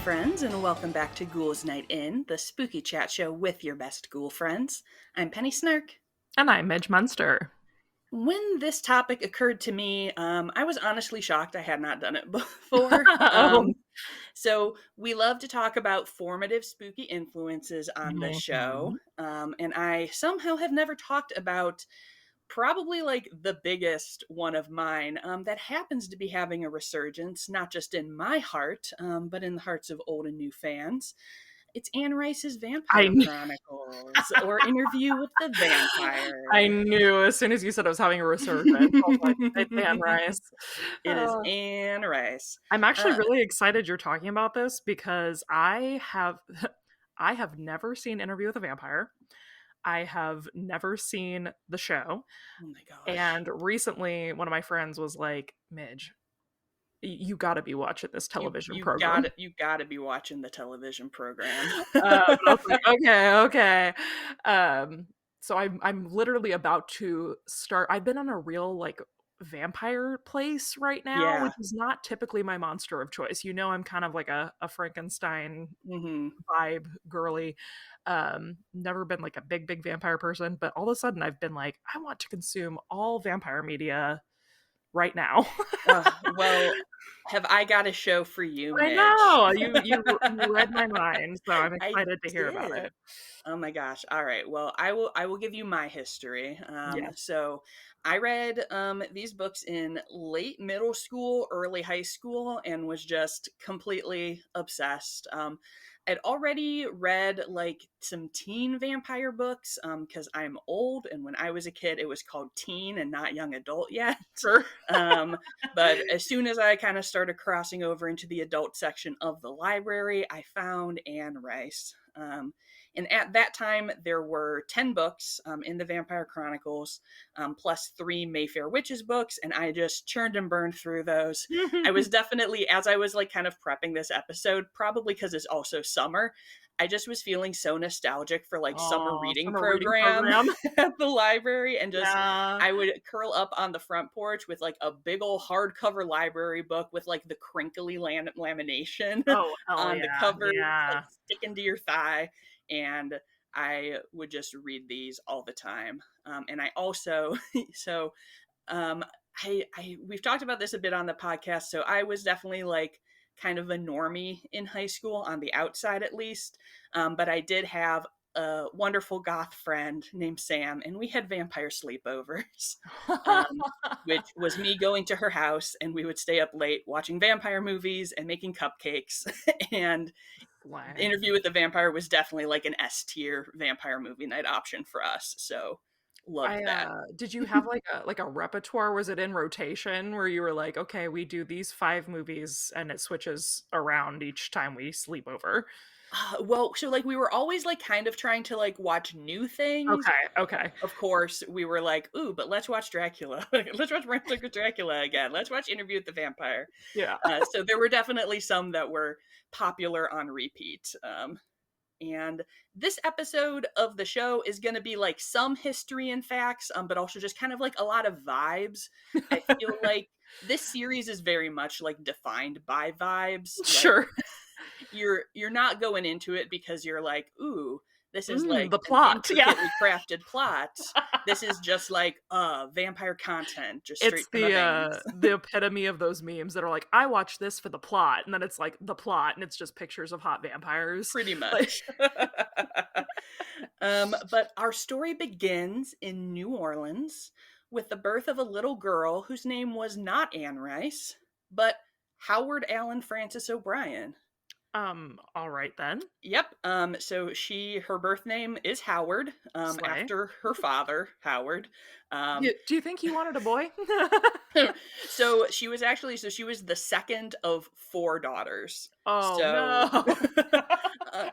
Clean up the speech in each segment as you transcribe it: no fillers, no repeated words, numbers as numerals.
friends, and welcome back to Ghouls Night In, the spooky chat show with your best ghoul friends. I'm Penny Snark. And I'm Midge Munster. When this topic occurred to me, I was honestly shocked I had not done it before. Oh. So we love to talk about formative spooky influences on this show, Mhm. and I somehow have never talked about probably like the biggest one of mine that happens to be having a resurgence, not just in my heart, but in the hearts of old and new fans. It's Anne Rice's I Vampire knew, Chronicles or Interview with the I Vampire. knew as soon as you said I was having a resurgence, I was like, it's Anne Rice. It is Uh, Anne Rice. I'm actually Uh, really excited you're talking about this because I have I have never seen Interview with a Vampire. I have never seen the show. oh my gosh. And recently one of my friends was like, Midge, you gotta be watching this You television you program. got you got to be watching the television program. But I was like, okay, okay. Um, so I'm literally about to start. I've been on a real like vampire place right now, Yeah. which is not typically my monster of choice. You know, I'm kind of like a Frankenstein Hmm. vibe girly. Never been like a big vampire person, but all of a sudden I've been like, I want to consume all vampire media right now. Well, have I got a show for you, I Midge? know you read my mind, so I'm I excited to hear about did. it. Oh my gosh. All right. Well, I will give you my history. Yes. So I read these books in late middle school, early high school, and was just completely obsessed. I'd already read like some teen vampire books because I'm old, and when I was a kid, it was called teen and not young adult yet. Sure. Um, but as soon as I kind of started crossing over into the adult section of the library, I found Anne Rice. And at that time, there were 10 books in the Vampire Chronicles, plus three Mayfair Witches books, and I just churned and burned through those. I was definitely, as I was like kind of prepping this episode, probably because it's also summer, I just was feeling so nostalgic for like summer Oh, reading summer reading program program. at the library, and just Yeah. I would curl up on the front porch with like a big old hardcover library book with like the crinkly lamination Oh, hell on the yeah. cover, like Yeah. sticking to your thigh. And I would just read these all the time. And I also, so um, we've talked about this a bit on the podcast. So I was definitely like kind of a normie in high school on the outside, at least. But I did have a wonderful goth friend named Sam, and we had vampire sleepovers, um, which was me going to her house, and we would stay up late watching vampire movies and making cupcakes. And Slang. Interview with the Vampire was definitely like an S tier vampire movie night option for us. So loved that. Did you have like a repertoire? Was it in rotation where you were like, okay, we do these 5 movies and it switches around each time we sleep over? Well, so like we were always like kind of trying to like watch new things. Okay, okay. Of course, we were like, ooh, but let's watch Dracula. Let's watch Bram Stoker's Dracula again. Let's watch Interview with the Vampire. Yeah. So there were definitely some that were popular on repeat. And this episode of the show is going to be like some history and facts, but also just kind of like a lot of vibes. I feel like this series is very much like defined by vibes. Like Sure. you're not going into it because you're like, ooh, this is like The an plot. Yeah. intricately crafted plot. This is just like vampire content, just It's straight to my veins. the epitome of those memes that are like, "I watched this for the plot," and then it's like the plot, and it's just pictures of hot vampires. Pretty Like, much. But our story begins in New Orleans with the birth of a little girl whose name was not Anne Rice, but Howard Allen Francis O'Brien. all right then. Yep. So her birth name is Howard, Slay. after her father, Howard. Um, Do you think he wanted a boy? so she was the second of four daughters. Oh So, no.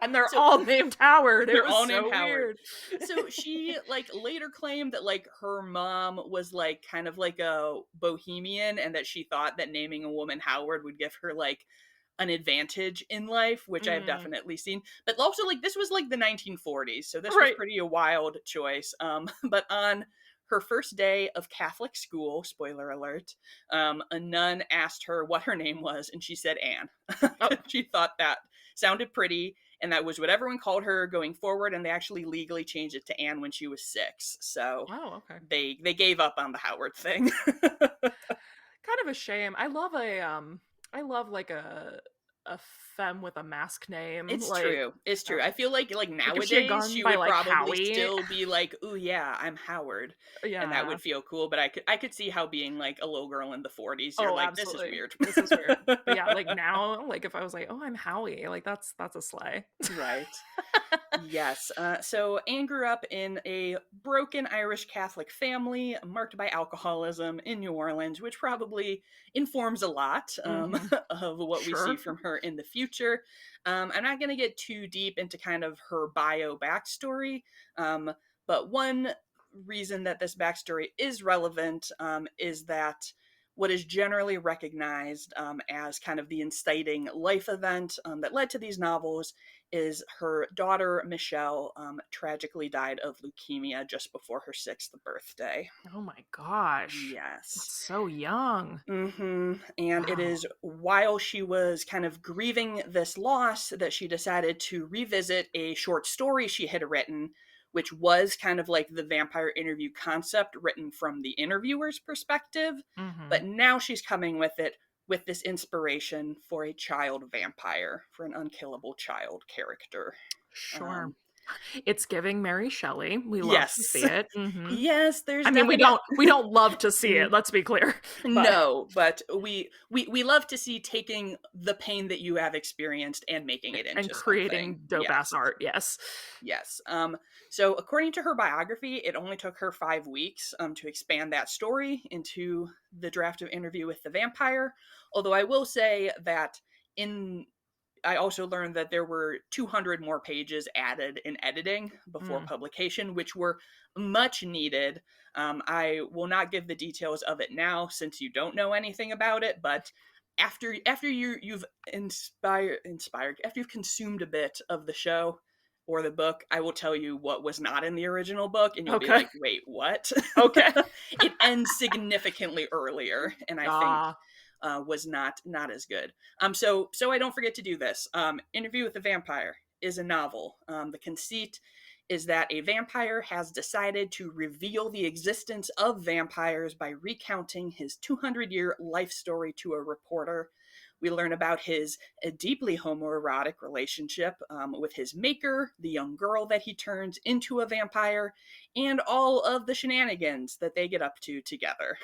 And they're so all named Howard. It they're was all named so Howard. weird. So she like later claimed that like her mom was like kind of like a bohemian, and that she thought that naming a woman Howard would give her like an advantage in life, which I've Mm, definitely seen. But also like this was like the 1940s, so this was right. pretty a wild choice. But on her first day of Catholic school, spoiler alert, a nun asked her what her name was, and she said Anne. Oh, She thought that sounded pretty, and that was what everyone called her going forward, and they actually legally changed it to Anne when she was 6. So Oh, okay. they gave up on the Howard thing. Kind of a shame. I love like a femme with a mask name. It's true. It's true. I feel like Like if she had nowadays gone she by would like probably Howie. still be like, "Ooh yeah, I'm Howard." And that Yeah. would feel cool, but I could see how being like a little girl in the 40s, you're Oh, like, "This is absolutely. weird." This is weird. But yeah, like now, like if I was like, "Oh, I'm Howie," like that's a sleigh. Right. Yes. So Anne grew up in a broken Irish Catholic family marked by alcoholism in New Orleans, which probably informs a lot Mhm. of what we see Sure. from her in the future. I'm not going to get too deep into kind of her bio backstory, um, but one reason that this backstory is relevant is that what is generally recognized as kind of the inciting life event that led to these novels is her daughter Michelle tragically died of leukemia just before her 6th birthday. Oh my gosh. Yes. That's so young. And it Wow. is while she was kind of grieving this loss that she decided to revisit a short story she had written, which was kind of like the vampire interview concept written from the interviewer's perspective. But Mhm. now she's coming with it with this inspiration for a child vampire, for an unkillable child character. Sure. Um, It's giving Mary Shelley. We love to yes. see it. Mhm. Yes, there's I mean, definite. we don't love to see it, let's be clear. But No, but we love to see taking the pain that you have experienced and making it and into something. creating dope ass Yes. art, yes. Yes. So according to her biography, it only took her 5 weeks to expand that story into the draft of Interview with the Vampire. Although I will say that in I also learned that there were 200 more pages added in editing before Mm. publication, which were much needed. I will not give the details of it now since you don't know anything about it, but after you've inspired after you've consumed a bit of the show or the book, I will tell you what was not in the original book, and you'll be Okay. like, "Wait, what?" Okay. It ends significantly earlier, and I think Ah. was not as good. So I don't forget to do this. Interview with the Vampire is a novel. The conceit is that a vampire has decided to reveal the existence of vampires by recounting his 200-year life story to a reporter. We learn about his deeply homoerotic relationship with his maker, the young girl that he turns into a vampire, and all of the shenanigans that they get up to together,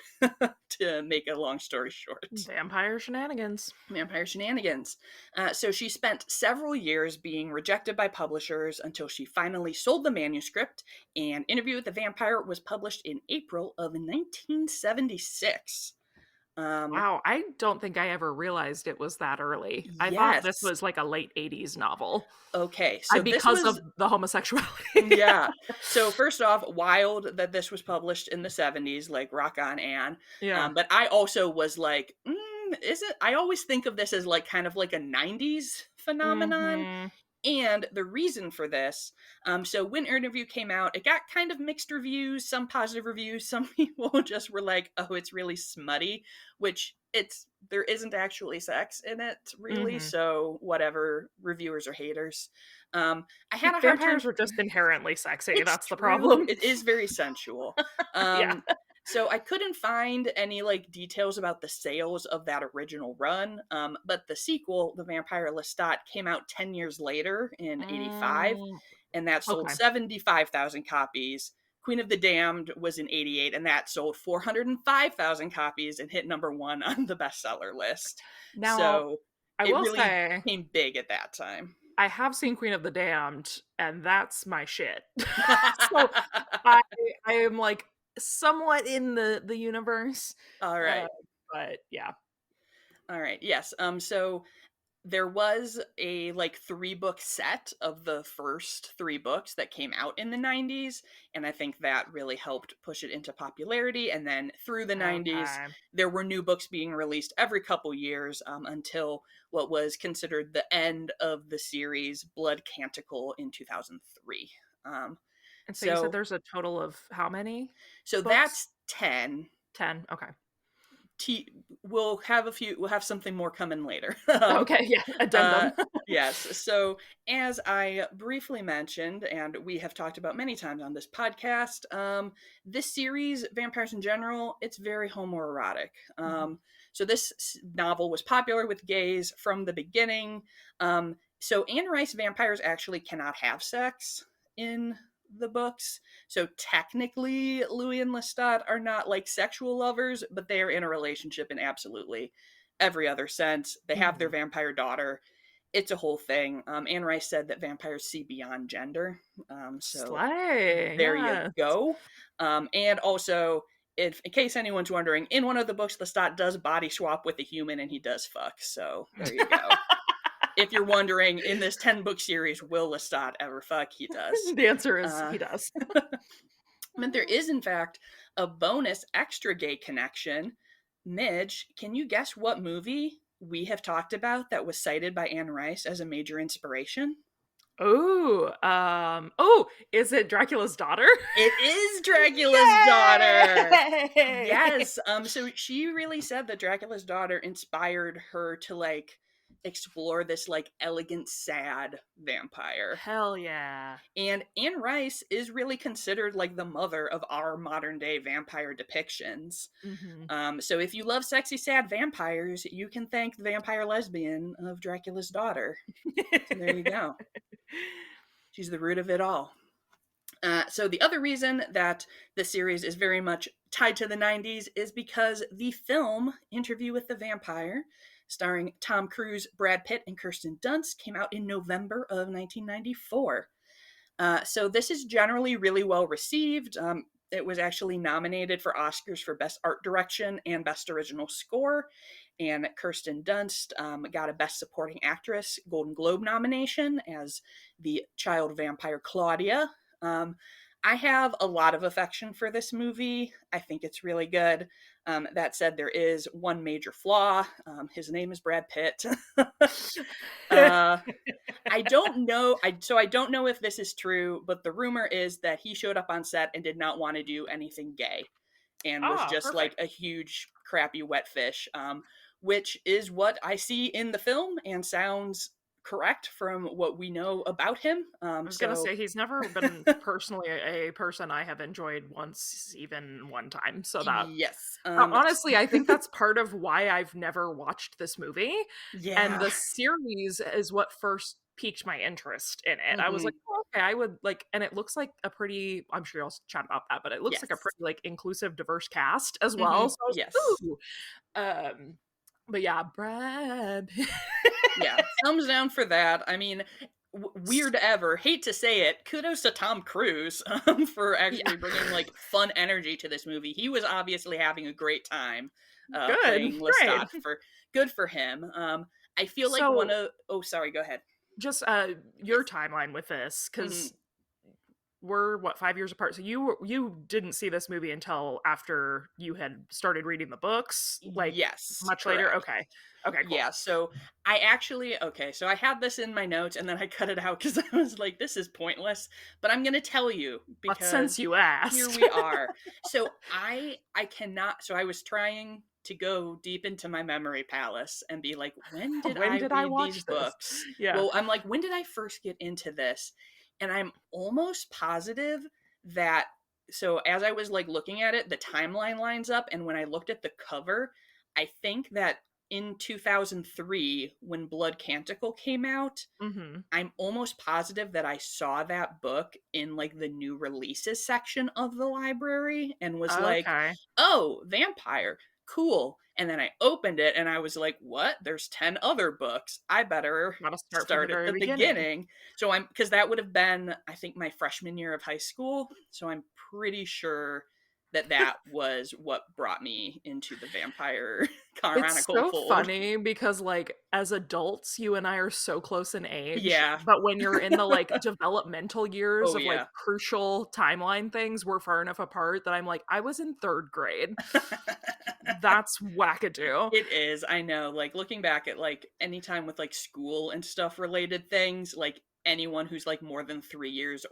to make a long story short. Vampire shenanigans. Vampire Shenanigans. So she spent several years being rejected by publishers until she finally sold the manuscript, and Interview with the Vampire was published in April of 1976. Um, Wow, I don't think I ever realized it was that early. I thought this yes. was like a late '80s novel. Okay. I So this because of was, the homosexuality. yeah. So first off, wild that this was published in the 70s, like Rock On Anne. Yeah. But I also was like, is it? I always think of this as like kind of like a 90s phenomenon. Mhm. And the reason for this, so when Interview came out, it got kind of mixed reviews, some positive reviews. Some people just were like, oh, it's really smutty, which there isn't actually sex in it, really. Mhm. So whatever, reviewers are haters. I had a hard time. Vampires are just inherently sexy, It's that's the true. problem. It is very sensual. Yeah. So I couldn't find any like details about the sales of that original run. But the sequel, The Vampire Lestat, came out 10 years later in 85, Mm, and that sold okay. 75,000 copies. Queen of the Damned was in 88, and that sold 405,000 copies and hit number one on the bestseller list. Now, So I it will really say, came big at that time. I have seen Queen of the Damned, and that's my shit. So, I I am, like, somewhat in the universe, All uh, right. but yeah. All right. Yes. So there was a like 3 book set of the first 3 books that came out in the 90s, and I think that really helped push it into popularity. And then through the 90s Okay. there were new books being released every couple years, until what was considered the end of the series, Blood Canticle, in 2003. um, And so you said so there's a total of how many so books? that's 10. 10, okay. we'll have something more coming later. Okay, yeah, Uh, addendum. yes. So, as I briefly mentioned, and we have talked about many times on this podcast, this series, Vampires in General, it's very homoerotic. Mhm. So, this novel was popular with gays from the beginning. So, Anne Rice vampires actually cannot have sex in the books. So, technically, Louis and Lestat are not like sexual lovers, but they are in a relationship in absolutely every other sense. They have their Mhm. vampire daughter. It's a whole thing. Anne Rice said that vampires see beyond gender. So Slay, there you yes. go. And also, if in case anyone's wondering, in one of the books, Lestat does body swap with a human and he does fuck. So there you go. If you're wondering, in this 10-book series, will Lestat ever fuck? He does. The answer is Uh, he does. but there is, in fact, a bonus extra gay connection. Midge, can you guess what movie we have talked about that was cited by Anne Rice as a major inspiration? Oh, is it Dracula's daughter? It is Dracula's daughter. Yay! Yes. So she really said that Dracula's daughter inspired her to like explore this like elegant, sad vampire. Hell yeah. And Anne Rice is really considered like the mother of our modern day vampire depictions. Mhm. So if you love sexy, sad vampires, you can thank the vampire lesbian of Dracula's daughter. So there you go. She's the root of it all. So the other reason that the series is very much tied to the 90s is because the film Interview with the Vampire, starring Tom Cruise, Brad Pitt, and Kirsten Dunst, came out in November of 1994. So this is generally really well received. It was actually nominated for Oscars for Best Art Direction and Best Original Score. And Kirsten Dunst got a Best Supporting Actress Golden Globe nomination as the child vampire Claudia. Um, I have a lot of affection for this movie. I think it's really good. That said, there is one major flaw. His name is Brad Pitt. uh, I don't know. I don't know if this is true, but the rumor is that he showed up on set and did not want to do anything gay, and was Ah, just like perfect. a huge crappy wet fish. Which is what I see in the film and sounds correct from what we know about him. I was gonna say he's never been personally a person I have enjoyed once, even one time. So that Yes. honestly, I think that's part of why I've never watched this movie. And Yeah. the series is what first piqued my interest in it. I was like, Hmm. oh, okay, I would like, and it looks like a pretty, I'm sure you'll chat about that, but it looks like a Yes. pretty like inclusive, diverse cast as Hmm. well. So I was Yes. like, ooh. But yeah, Brad. Yeah. Thumbs down for that. I mean, weird ever. Hate to say it. Kudos to Tom Cruise for Yeah, actually bringing like fun energy to this movie. He was obviously having a great time good, playing great. Lestat. For good for him. I feel like one So of. Oh, sorry. Go ahead. just your Yes. timeline with this, Hmm. because we're what 5 years apart. So you didn't see this movie until after you had started reading the books, like Yes. much later. Correct. Okay, okay, cool. Yeah, so I actually okay, so I had this in my notes and then I cut it out because I was like, this is pointless. But I'm gonna tell you But since because you here asked, we are. So I cannot so I was trying to go deep into my memory palace and be like, when did when I did I read these watch this? books? Yeah. Well, I'm like, when did I first get into this? And I'm almost positive that so as I was like looking at it, the timeline lines up, and when I looked at the cover, I think that in 2003 when Blood Canticle came out, Hmm. I'm almost positive that I saw that book in like the new releases section of the library and was like, Okay. "Oh, vampire. Cool." And then I opened it and I was like, "What? There's 10 other books. I better Gotta start from the start at very the beginning. beginning." So I'm because that would have been I think my freshman year of high school, so I'm pretty sure that that was what brought me into the vampire It's chronicle so fold. funny because, like, as adults, you and I are so close in age, Yeah. but when you're in the, like, developmental years Oh of, like, yeah. crucial timeline things, we're far enough apart that I'm like, "I was in 3rd grade." That's wackadoo. It is. I know. Like looking back at like anytime with like school and stuff related things, like anyone who's like more than 3 years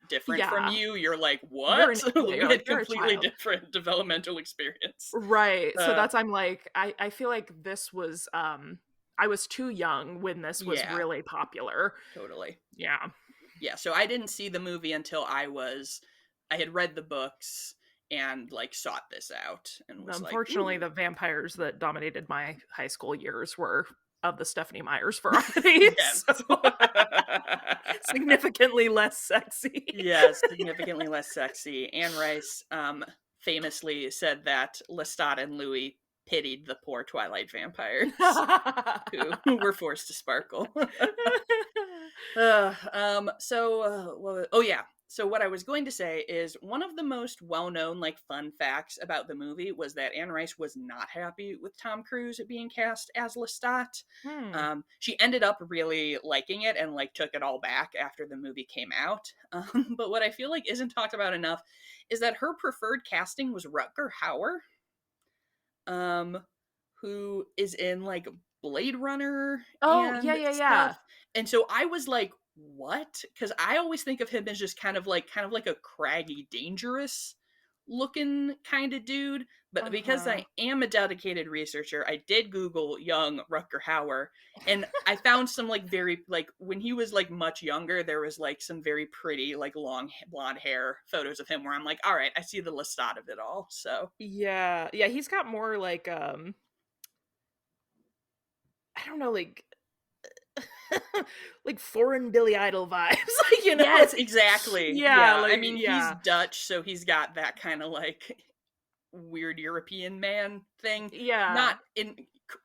different from Yeah. you, you're like, You're what? an yeah, We you're like, had "You're a completely child." different developmental experience. Right, so Uh, that's I'm like, I feel like this was, I was too young when this was yeah, really popular. totally. Yeah. Yeah, so I didn't see the movie until I had read the books and like sought this out and was like, Unfortunately, ooh, the vampires that dominated my high school years were of the Stephanie Meyers variety, yes. so significantly less sexy. Yes, significantly less sexy. Anne Rice famously said that Lestat and Louis pitied the poor Twilight vampires who were forced to sparkle. Oh yeah. So what I was going to say is one of the most well-known like fun facts about the movie was that Anne Rice was not happy with Tom Cruise being cast as Lestat. Hmm. She ended up really liking it and like took it all back after the movie came out. But what I feel like isn't talked about enough is that her preferred casting was Rutger Hauer, um, who is in like Blade Runner Oh, yeah, and yeah, stuff. yeah. And so I was like, what? Because I always think of him as just kind of like a craggy, dangerous looking kind of dude. But because Uh-huh. I am a dedicated researcher, I did Google young Rutger Hauer, and I found some like very like when he was like much younger, there was like some very pretty like long blonde hair photos of him where I'm like, all right, I see the Lestat of it all. So Yeah, yeah, he's got more like, I don't know, like like foreign Billy Idol vibes, like, yes, like exactly. yeah, Yeah. I like mean, he's yeah, Dutch, so he's got that kind of like weird European man thing. yeah, Not in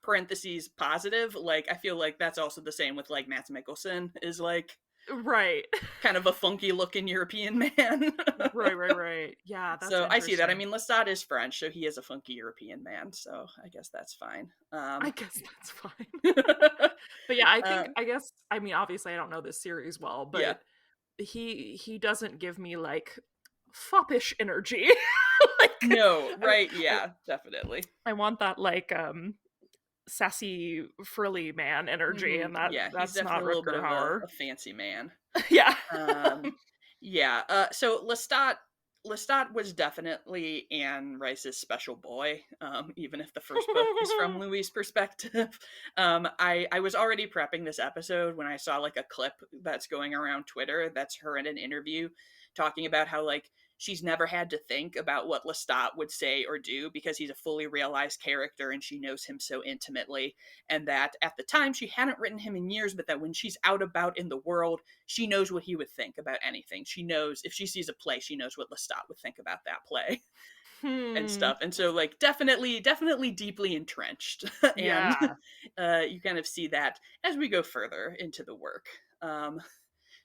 parentheses positive. Like, I feel like that's also the same with like Matt Mikkelsen, is like right. kind of a funky looking European man. Right, right, right. Yeah, that's So I see that. I interesting. mean, Lestat is French, so he is a funky European man. So I guess that's fine. I guess that's fine. But yeah, I guess I mean, obviously I don't know this series well, yeah. but he doesn't give me like foppish energy. Like No, I, right. I Yeah, definitely. I want that like sassy frilly man energy and Yeah, he's that's not definitely a little bit Rutger of Hauer. a fancy man. Yeah. Um, yeah. So Lestat was definitely Anne Rice's special boy. Even if the first book is from Louis' perspective. I was already prepping this episode when I saw like a clip that's going around Twitter. That's her in an interview talking about how like she's never had to think about what Lestat would say or do because he's a fully realized character and she knows him so intimately. And that at the time she hadn't written him in years, but that when she's out about in the world, she knows what he would think about anything. She knows if she sees a play, she knows what Lestat would think about that play and Hmm. stuff. And so, like, definitely deeply entrenched. And Yeah. you kind of see that as we go further into the work.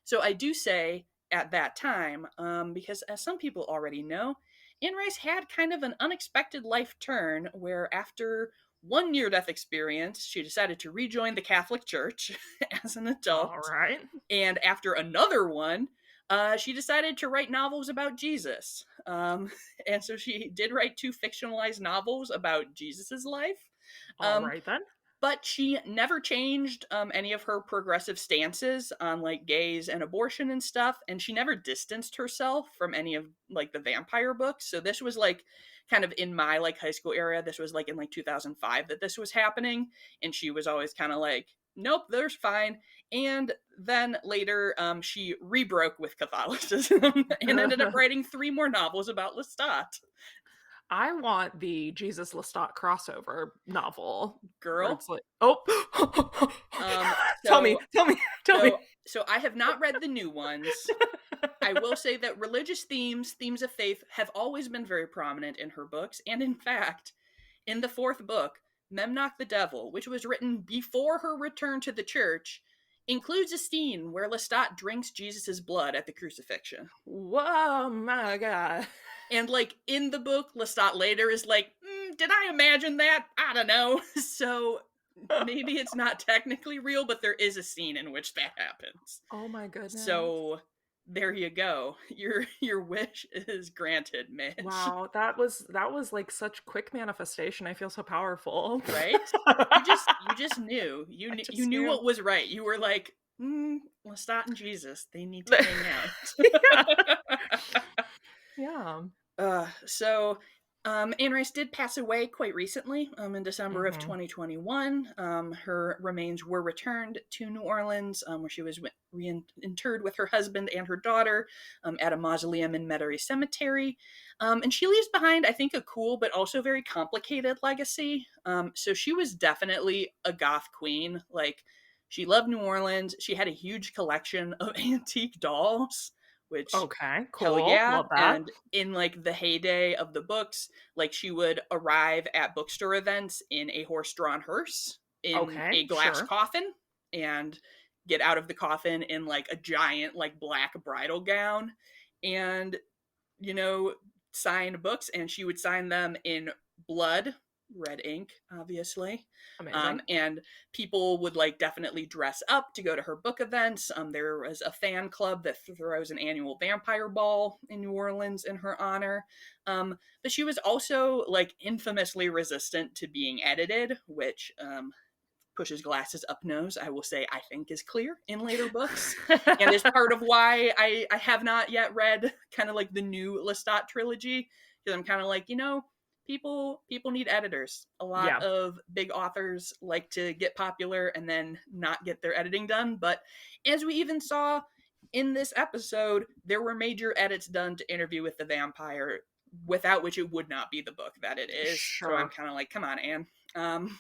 So I do say at that time, because as some people already know, Anne Rice had kind of an unexpected life turn where after one near death experience, she decided to rejoin the Catholic Church as an All adult. right. And after another one, she decided to write novels about Jesus. And so she did write two fictionalized novels about Jesus's life. All Um, right then. but she never changed any of her progressive stances on like gays and abortion and stuff, and she never distanced herself from any of like the vampire books. So this was like kind of in my like high school area, this was like in like 2005 that this was happening, and she was always kind of like, nope, there's fine. And then later she rebroke with Catholicism and ended up writing three more novels about Lestat. I want the Jesus Lestat crossover novel where Girl. it's like, oh, um tell me, so tell me, tell me. so I have not read the new ones. I will say that religious themes of faith, have always been very prominent in her books. And in fact, in the fourth book, Memnoch the Devil, which was written before her return to the church, includes a scene where Lestat drinks Jesus' blood at the crucifixion. Whoa, my God. And like in the book, Lestat later is like, did I imagine that? I don't know. So maybe it's not technically real, but there is a scene in which that happens. Oh my goodness. So there you go. Your wish is granted, Midge. Wow, that was like such quick manifestation. I feel so powerful. Right? You just knew. I You just knew knew. what was right. You were like, Lestat and Jesus, they need to hang Yeah. out. Yeah. So Anne Rice did pass away quite recently, in December of Mhm. 2021. Her remains were returned to New Orleans, where she was reinterred with her husband and her daughter, at a mausoleum in Metairie Cemetery. And she leaves behind, I think, a cool but also very complicated legacy. So she was definitely a goth queen. Like, she loved New Orleans. She had a huge collection of antique dolls, which, Okay, hell cool. yeah. Love that. And in like the heyday of the books, like she would arrive at bookstore events in a horse-drawn hearse in Okay, a glass sure. coffin, and get out of the coffin in like a giant like black bridal gown, and you know, sign books, and she would sign them in blood, red ink, obviously. Amazing. And people would like definitely dress up to go to her book events. There was a fan club that throws an annual vampire ball in New Orleans in her honor. But she was also like infamously resistant to being edited, which pushes glasses up nose, I will say, I think is clear in later books, and is part of why I have not yet read kind of like the new Lestat trilogy, because I'm kind of like, people need editors. A lot Yeah. of big authors like to get popular and then not get their editing done, but as we even saw in this episode, there were major edits done to Interview with the Vampire, without which it would not be the book that it is. So I'm Sure. kind of like, come on, Anne. Um,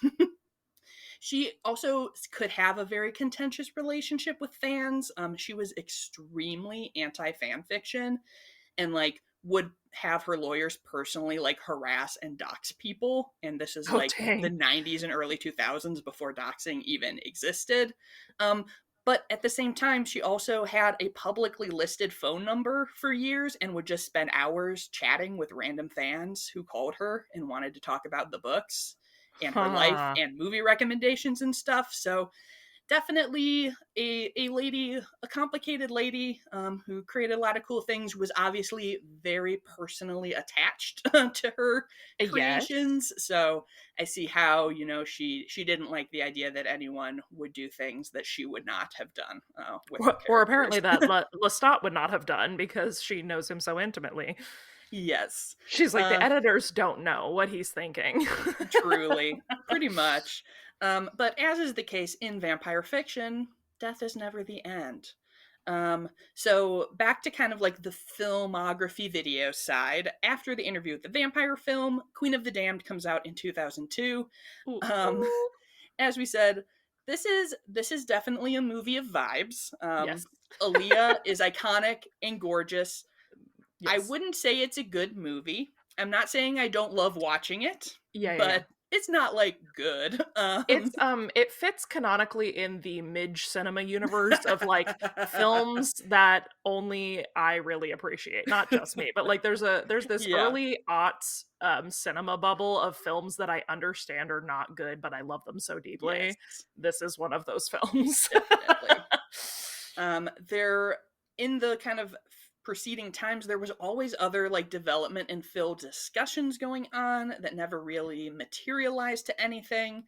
she also could have a very contentious relationship with fans. She was extremely anti fan fiction, and like would have her lawyers personally like harass and dox people. And this is Oh, like the dang. 90s and early 2000s, before doxing even existed. Um, but at the same time, she also had a publicly listed phone number for years and would just spend hours chatting with random fans who called her and wanted to talk about the books and her life Huh. and movie recommendations and stuff. So definitely a lady, a complicated lady, who created a lot of cool things, was obviously very personally attached to her Yes. creations. So I see how, she didn't like the idea that anyone would do things that she would not have done with her Or apparently characters. that Lestat would not have done because she knows him so intimately. Yes. She's like, the uh, editors don't know what he's thinking. Truly, pretty much. But as is the case in vampire fiction, death is never the end. So back to kind of like the filmography video side. After the Interview with the Vampire film, Queen of the Damned comes out in 2002. Ooh, Um, ooh. as we said, this is definitely a movie of vibes. Yes. Aaliyah is iconic and gorgeous. I Yes. wouldn't say it's a good movie. I'm not saying I don't love watching it, Yeah, yeah, yeah. but it's not like good. It fits canonically in the Midge cinema universe of like films that only I really appreciate. Not just me, but like there's this Yeah. early aughts cinema bubble of films that I understand are not good, but I love them so deeply. Yes. This is one of those films. Definitely. There, in the kind of preceding times, there was always other like development and fill discussions going on that never really materialized to anything.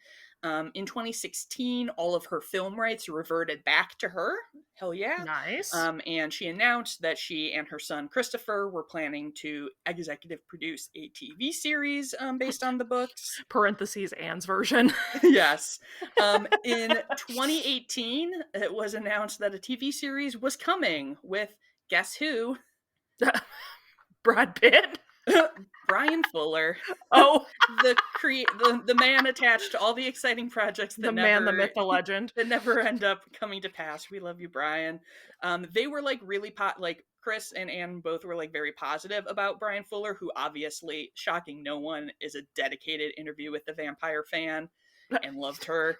In 2016, all of her film rights reverted back to her. Hell yeah. Nice. And she announced that she and her son Christopher were planning to executive produce a TV series based on the books. Parentheses Anne's version. Yes. In 2018, it was announced that a TV series was coming with, guess who? Brad Pitt. Brian Fuller, Oh, the man attached to all the exciting projects the that man, the never myth, the legend. that never end up coming to pass. We love you, Brian. They were like really like Chris and Anne both were like very positive about Brian Fuller, who obviously, shocking no one, is a dedicated Interview with the Vampire fan and loved her.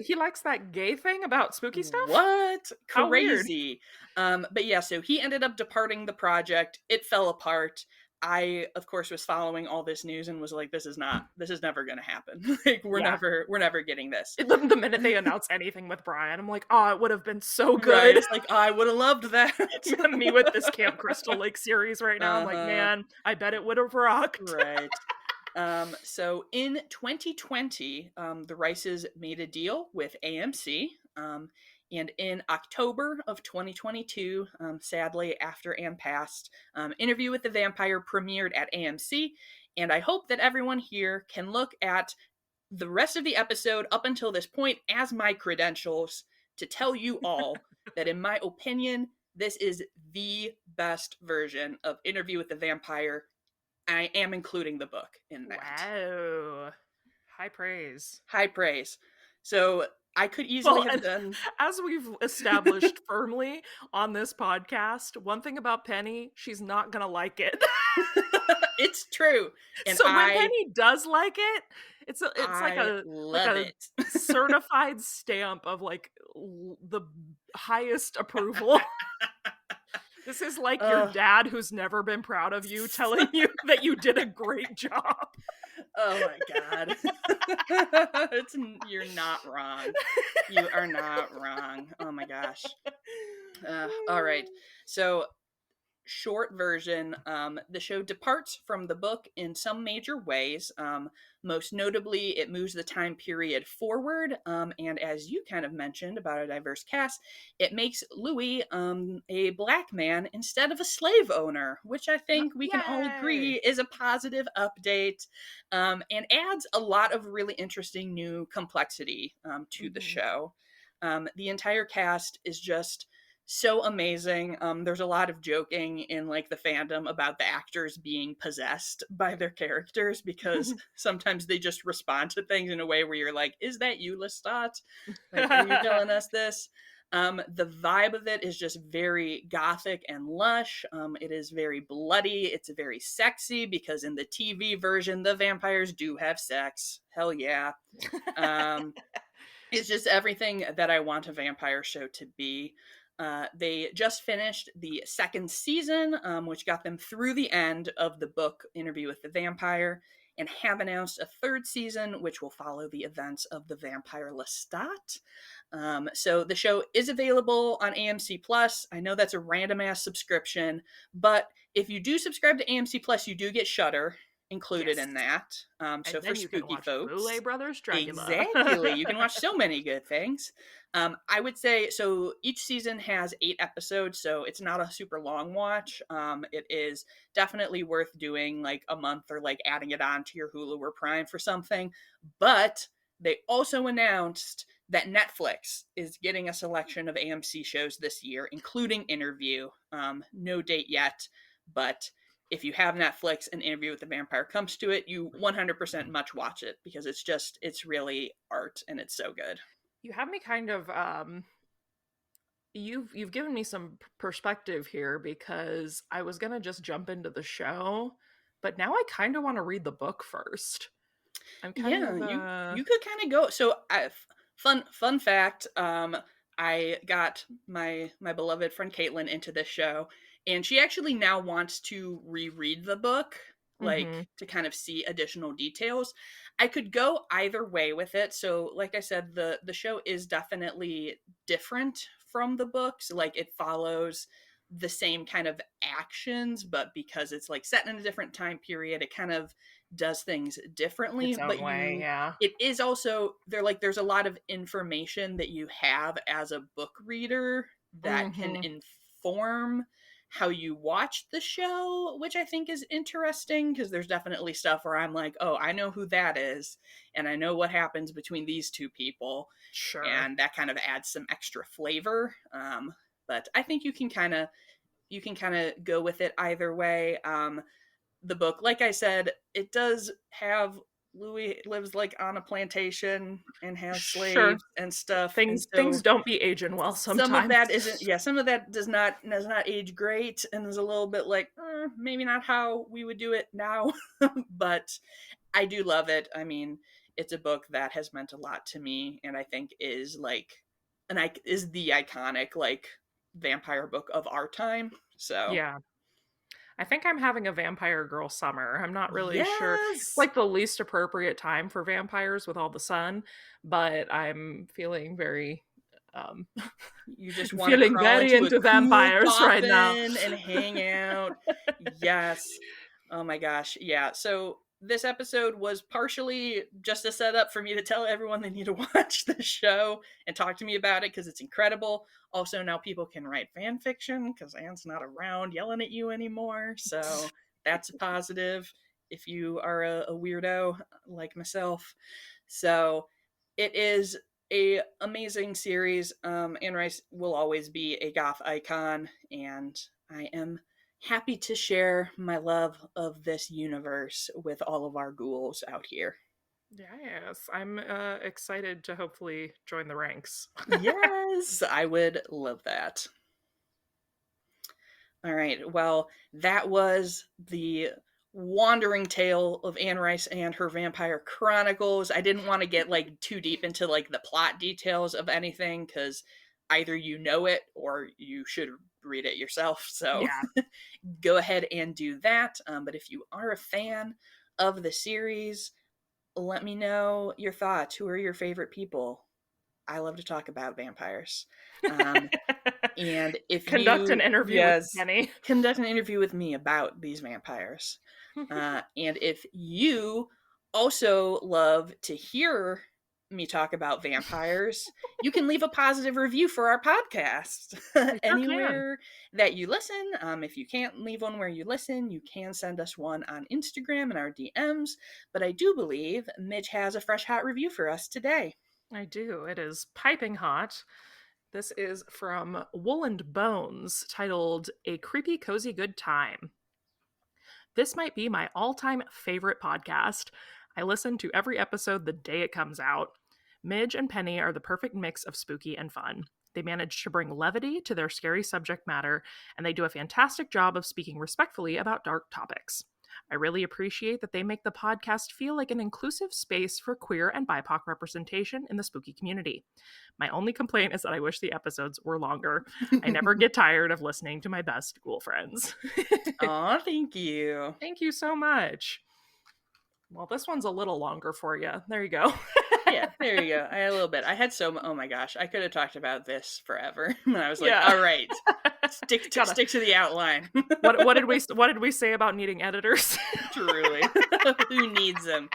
He likes that gay thing about spooky stuff? What? How weird. Crazy. But yeah, so he ended up departing the project. It fell apart. I, of course, was following all this news and was like, this is never gonna happen. Like, Yeah. we're never getting this. The minute they announce anything with Brian, I'm like, oh, it would have been so Right. good. It's like, I would have loved that. Me with this Camp Crystal Lake series right now. I'm like, Uh-huh. man, I bet it would have rocked. Right. So in 2020, the Rices made a deal with AMC. And in October of 2022, sadly, after Anne passed, Interview with the Vampire premiered at AMC. And I hope that everyone here can look at the rest of the episode up until this point as my credentials to tell you all that, in my opinion, this is the best version of Interview with the Vampire. I am including the book in that. Wow. High praise. High praise. So I could easily have done... As we've established firmly on this podcast, one thing about Penny, she's not gonna like it. It's true. And so when Penny does like it, it's like a certified stamp of like the highest approval. This is like your dad who's never been proud of you telling you that you did a great job. Oh my God. You're not wrong. You are not wrong. Oh my gosh. All right. So, short version, the show departs from the book in some major ways. Most notably, it moves the time period forward, and as you kind of mentioned about a diverse cast, it makes Louis a black man instead of a slave owner, which I think we can all agree is a positive update, and adds a lot of really interesting new complexity to the show. The entire cast is just so amazing. There's a lot of joking in like the fandom about the actors being possessed by their characters, because sometimes they just respond to things in a way where you're like, is that you, Lestat? Like, are you telling us this? The vibe of it is just very gothic and lush. It is very bloody. It's very sexy, because in the TV version, the vampires do have sex. Hell yeah. It's just everything that I want a vampire show to be. They just finished the second season, which got them through the end of the book Interview with the Vampire, and have announced a third season, which will follow the events of the vampire Lestat. So the show is available on AMC Plus. I know that's a random ass subscription, but if you do subscribe to AMC Plus, you do get Shudder included in that. So for spooky folks, Blu-ray Brothers Dracula. Exactly. You can watch so many good things. I would say, so each season has 8 episodes, so it's not a super long watch. It is definitely worth doing like a month, or like adding it on to your Hulu or Prime for something. But they also announced that Netflix is getting a selection of AMC shows this year, including Interview. No date yet, but if you have Netflix and Interview with the Vampire comes to it, you 100% much watch it, because it's really art, and it's so good. You have me kind of, you've given me some perspective here, because I was going to just jump into the show, but now I kind of want to read the book first. I'm kind of, you could kind of go. So fun fact, I got my beloved friend Caitlin into this show, and she actually now wants to reread the book, like to kind of see additional details. I could go either way with it. So like I said, the show is definitely different from the books. Like, it follows the same kind of actions, but because it's like set in a different time period, it kind of does things differently. But it is also, there's a lot of information that you have as a book reader that can inform how you watch the show, which I think is interesting, because there's definitely stuff where I'm like, oh, I know who that is, and I know what happens between these two people. Sure. And that kind of adds some extra flavor. But I think you can kind of go with it either way. The book, like I said, it does have Louis lives like on a plantation and has slaves and stuff. Things don't be aging well sometimes. Some of that isn't. Yeah, some of that does not age great, and is a little bit like maybe not how we would do it now. But I do love it. I mean, it's a book that has meant a lot to me, and I think is is the iconic like vampire book of our time. So yeah. I think I'm having a vampire girl summer. I'm not really sure. It's like the least appropriate time for vampires with all the sun, but I'm feeling very you just want feeling very into vampires right now and hang out. Yes. Oh my gosh. Yeah. So this episode was partially just a setup for me to tell everyone they need to watch the show and talk to me about it because it's incredible. Also, now people can write fan fiction because Anne's not around yelling at you anymore. So that's a positive if you are a weirdo like myself. So it is a amazing series. Anne Rice will always be a goth icon, and I am happy to share my love of this universe with all of our ghouls out here. Yes, I'm excited to hopefully join the ranks. Yes, I would love that. All right, well, that was the wandering tale of Anne Rice and her Vampire Chronicles. I didn't want to get like too deep into like the plot details of anything because either you know it or you should read it yourself. So Yeah. go ahead and do that. But if you are a fan of the series, let me know your thoughts. Who are your favorite people? I love to talk about vampires. And if Conduct an you, interview with yes, Penny. conduct an interview with me about these vampires. And if you also love to hear me talk about vampires, you can leave a positive review for our podcast We sure can. anywhere that you listen. If you can't leave one where you listen, you can send us one on Instagram in our DMs. But I do believe Midge has a fresh hot review for us today. I do. It is piping hot. This is from Wool and Bones, titled A Creepy Cozy Good Time. This might be my all time favorite podcast. I listen to every episode the day it comes out. Midge and Penny are the perfect mix of spooky and fun. They manage to bring levity to their scary subject matter, and they do a fantastic job of speaking respectfully about dark topics. I really appreciate that they make the podcast feel like an inclusive space for queer and BIPOC representation in the spooky community. My only complaint is that I wish the episodes were longer. I never get tired of listening to my best ghoul friends. Aw, thank you. Thank you so much. Well, this one's a little longer for you. There you go. Yeah, there you go. I had a little bit. I had oh my gosh, I could have talked about this forever. And I was like, Yeah. all right, stick to the outline. What did we say about needing editors? Truly. Who needs them?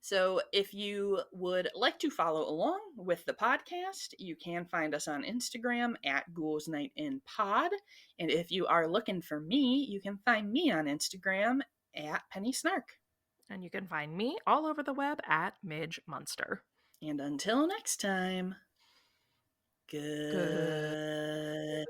So if you would like to follow along with the podcast, you can find us on Instagram at Ghouls Night In Pod. And if you are looking for me, you can find me on Instagram at Penny Snark. And you can find me all over the web at Midge Munster. And until next time, Good. good